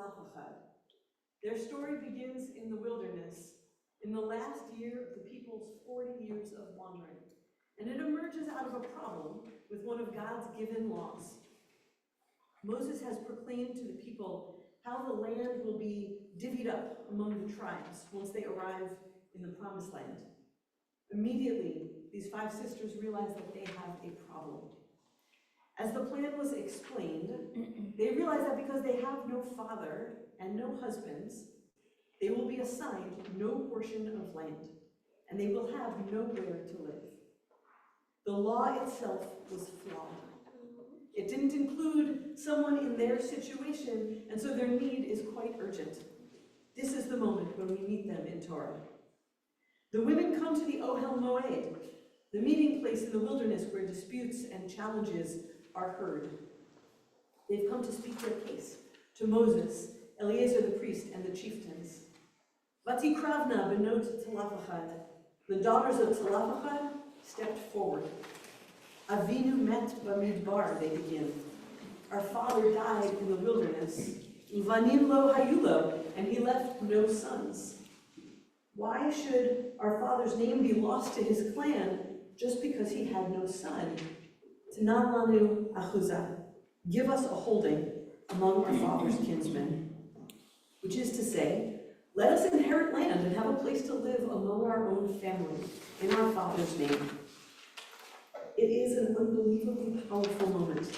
Tzalafachad. Their story begins in the wilderness, in the last year of the people's 40 years of wandering. And it emerges out of a problem with one of God's given laws. Moses has proclaimed to the people how the land will be divvied up among the tribes once they arrive in the promised land. Immediately, these 5 sisters realize that they have a problem. As the plan was explained, they realize that because they have no father and no husbands, they will be assigned no portion of land, and they will have nowhere to live. The law itself was flawed. It didn't include someone in their situation, and so their need is quite urgent. This is the moment when we meet them in Torah. The women come to the Ohel Moed, the meeting place in the wilderness where disputes and challenges are heard. They've come to speak their case to Moses, Eleazar the priest, and the chieftains. Vatikravna benot Tzalafachad. The daughters of Tzalafachad stepped forward. Avinu met bamidbar, they begin. Our father died in the wilderness. Uvanim lo hayulo, and he left no sons. Why should our father's name be lost to his clan just because he had no son? Tanan lanu achuzah. Give us a holding among our father's kinsmen. Which is to say, let us inherit land and have a place to live among our own family in our father's name. It is an unbelievably powerful moment,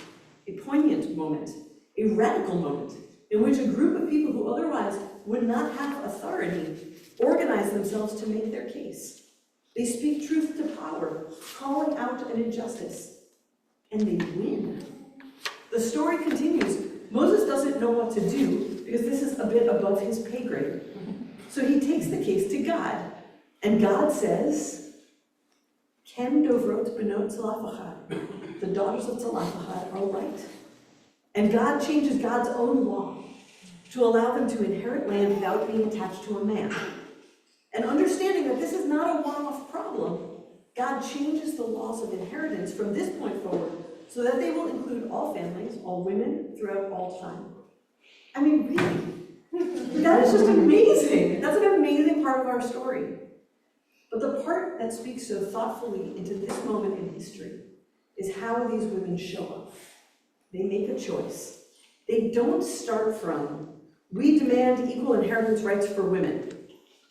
a poignant moment, a radical moment, in which a group of people who otherwise would not have authority organize themselves to make their case. They speak truth to power, calling out an injustice, and they win. The story continues. Moses doesn't know what to do because this is a bit above his pay grade. So he takes the case to God, and God says, Ken dovrot benot Tzalafachad. The daughters of Tzalafachad are right. And God changes God's own law to allow them to inherit land without being attached to a man. And understanding that this is not a one-off problem, God changes the laws of inheritance from this point forward so that they will include all families, all women, throughout all time. I mean, really, that is just amazing. That's an amazing part of our story. But the part that speaks so thoughtfully into this moment in history is how these women show up. They make a choice. They don't start from, we demand equal inheritance rights for women,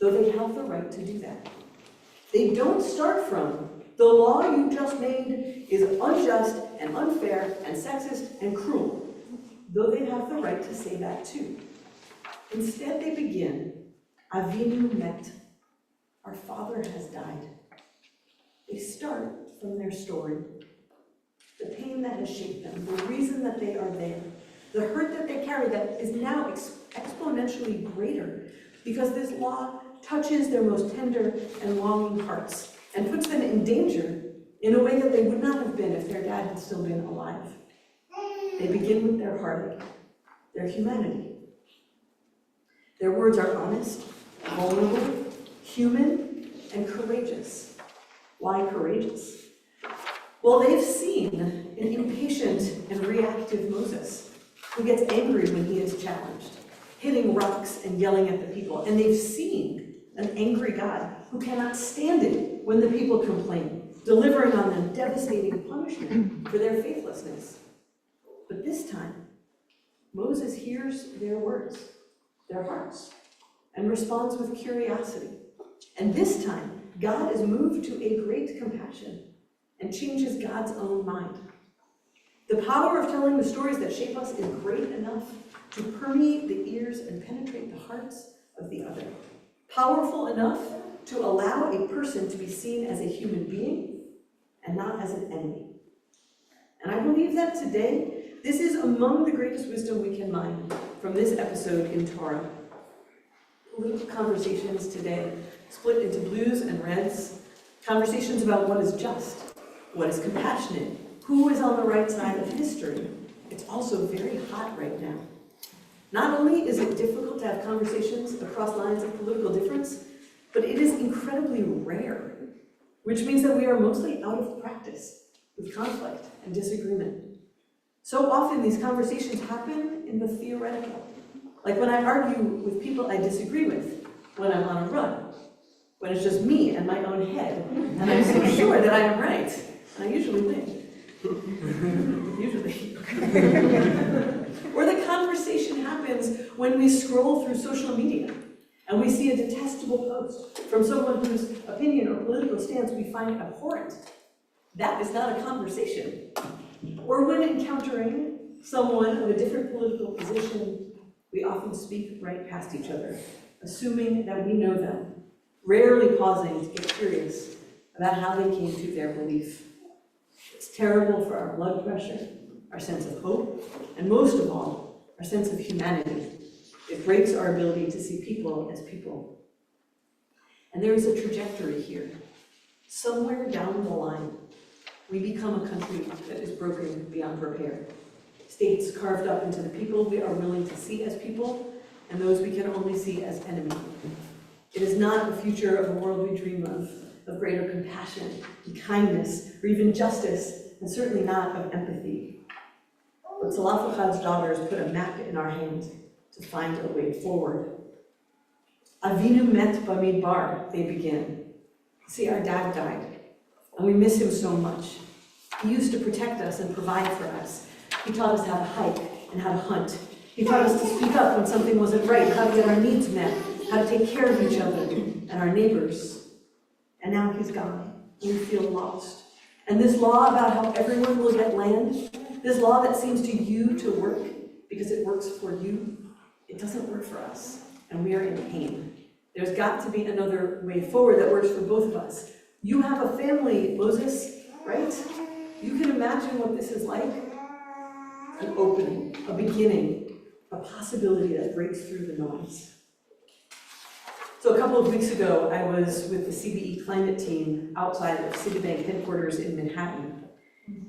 though they have the right to do that. They don't start from, the law you just made is unjust and unfair and sexist and cruel, though they have the right to say that too. Instead, they begin, Avinu met. Our father has died. They start from their story, the pain that has shaped them, the reason that they are there, the hurt that they carry that is now exponentially greater because this law touches their most tender and longing hearts and puts them in danger in a way that they would not have been if their dad had still been alive. They begin with their heartache, their humanity. Their words are honest, vulnerable, human, and courageous. Why courageous? Well, they've seen an impatient and reactive Moses who gets angry when he is challenged, hitting rocks and yelling at the people. And they've seen an angry God who cannot stand it when the people complain, delivering on them devastating punishment for their faithlessness. But this time, Moses hears their words, their hearts, and responds with curiosity. And this time, God is moved to a great compassion and changes God's own mind. The power of telling the stories that shape us is great enough to permeate the ears and penetrate the hearts of the other. Powerful enough to allow a person to be seen as a human being and not as an enemy. And I believe that today, this is among the greatest wisdom we can mine from this episode in Torah. Political conversations today split into blues and reds, conversations about what is just, what is compassionate, who is on the right side of history. It's also very hot right now. Not only is it difficult to have conversations across lines of political difference, but it is incredibly rare, which means that we are mostly out of practice with conflict and disagreement. So often these conversations happen in the theoretical, Like when I argue with people I disagree with, when I'm on a run, when it's just me and my own head, and I'm so sure that I am right, and I usually win. Usually. Or the conversation happens when we scroll through social media and we see a detestable post from someone whose opinion or political stance we find abhorrent. That is not a conversation. Or when encountering someone of a different political position, we often speak right past each other, assuming that we know them, rarely pausing to get curious about how they came to their belief. It's terrible for our blood pressure, our sense of hope, and most of all, our sense of humanity. It breaks our ability to see people as people. And there is a trajectory here. Somewhere down the line, we become a country that is broken beyond repair. States carved up into the people we are willing to see as people, and those we can only see as enemy. It is not a future of a world we dream of greater compassion and kindness, or even justice, and certainly not of empathy. But Tzlach Echad's daughters put a map in our hand to find a way forward. Avinu met bamidbar, they begin. See, our dad died, and we miss him so much. He used to protect us and provide for us. He taught us how to hike and how to hunt. He taught us to speak up when something wasn't right, how to get our needs met, how to take care of each other and our neighbors. And now he's gone, and we feel lost. And this law about how everyone will get land, this law that seems to you to work because it works for you, it doesn't work for us, and we are in pain. There's got to be another way forward that works for both of us. You have a family, Moses, right? You can imagine what this is like. An opening, a beginning, a possibility that breaks through the noise. So a couple of weeks ago, I was with the CBE climate team outside of Citibank headquarters in Manhattan.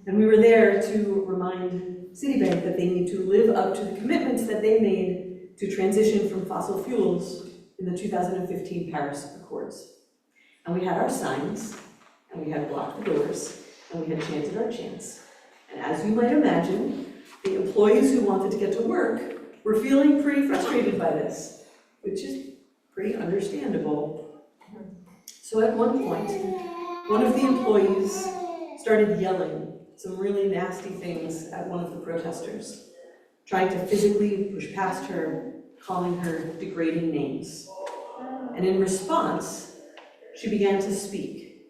And we were there to remind Citibank that they need to live up to the commitments that they made to transition from fossil fuels in the 2015 Paris Accords. And we had our signs, and we had blocked the doors, and we had chanted our chants. And as you might imagine, the employees who wanted to get to work were feeling pretty frustrated by this, which is pretty understandable. So at one point, one of the employees started yelling some really nasty things at one of the protesters, trying to physically push past her, calling her degrading names. And in response, she began to speak.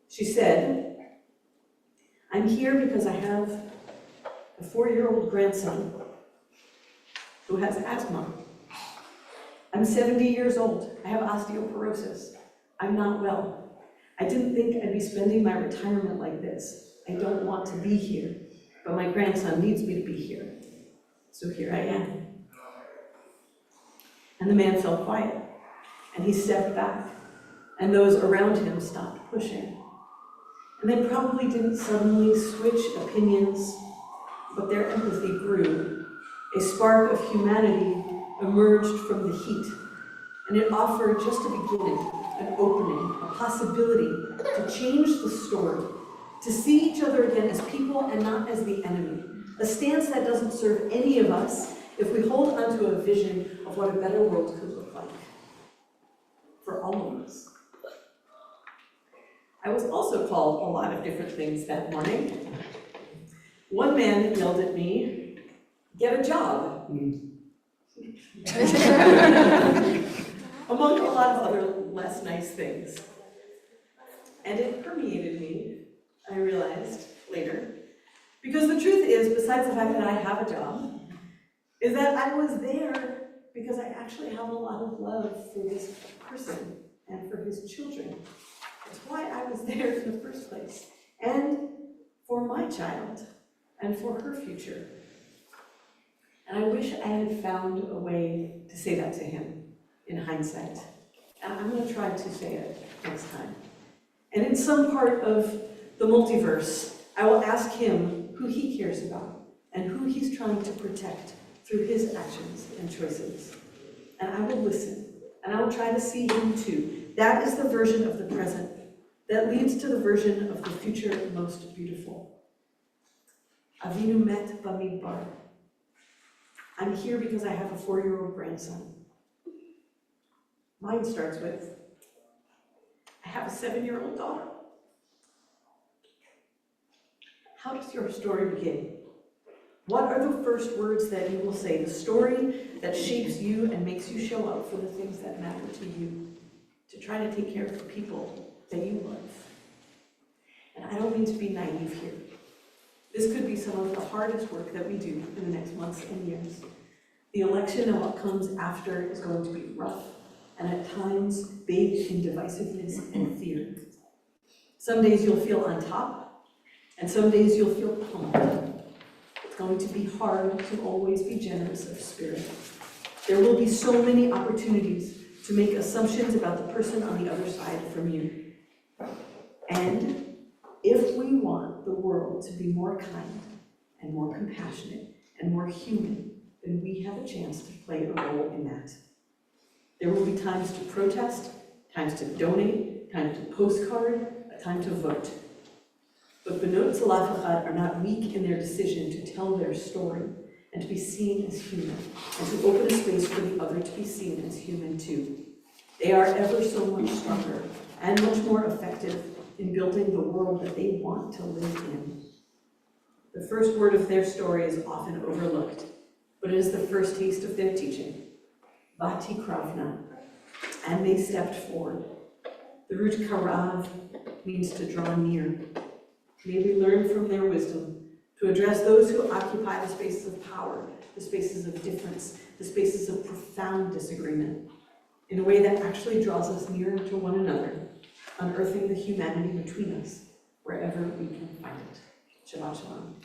She said, "I'm here because I have a 4-year-old grandson who has asthma. I'm 70 years old. I have osteoporosis. I'm not well. I didn't think I'd be spending my retirement like this. I don't want to be here, but my grandson needs me to be here. So here I am." And the man fell quiet, and he stepped back, and those around him stopped pushing. And they probably didn't suddenly switch opinions, but their empathy grew. A spark of humanity emerged from the heat, and it offered just a beginning, an opening, a possibility to change the story, to see each other again as people and not as the enemy, a stance that doesn't serve any of us if we hold onto a vision of what a better world could look like for all of us. I was also called a lot of different things that morning. One man yelled at me, "Get a job." Among a lot of other less nice things. And it permeated me, I realized later. Because the truth is, besides the fact that I have a job, is that I was there because I actually have a lot of love for this person and for his children. That's why I was there in the first place. And for my child and for her future. And I wish I had found a way to say that to him in hindsight. And I'm going to try to say it next time. And in some part of the multiverse, I will ask him who he cares about and who he's trying to protect through his actions and choices. And I will listen, and I will try to see him too. That is the version of the present that leads to the version of the future most beautiful. Avinu met bamidbar. I'm here because I have a 4-year-old grandson. Mine starts with, I have a 7-year-old daughter. How does your story begin? What are the first words that you will say? The story that shapes you and makes you show up for the things that matter to you, to try to take care of the people that you love. And I don't mean to be naive here. This could be some of the hardest work that we do in the next months and years. The election and what comes after is going to be rough, and at times bathed in divisiveness and fear. Some days you'll feel on top, and some days you'll feel pummeled. It's going to be hard to always be generous of spirit. There will be so many opportunities to make assumptions about the person on the other side from you. And if we want the world to be more kind and more compassionate and more human, then we have a chance to play a role in that. There will be times to protest, times to donate, times to postcard, a time to vote. But Benot Tzalaf are not weak in their decision to tell their story and to be seen as human, and to open a space for the other to be seen as human too. They are ever so much stronger and much more effective in building the world that they want to live in. The first word of their story is often overlooked, but it is the first taste of their teaching. Vatikravna, and they stepped forward. The root karav means to draw near. May we learn from their wisdom to address those who occupy the spaces of power, the spaces of difference, the spaces of profound disagreement, in a way that actually draws us nearer to one another, unearthing the humanity between us wherever we can find it. Shabbat Shalom.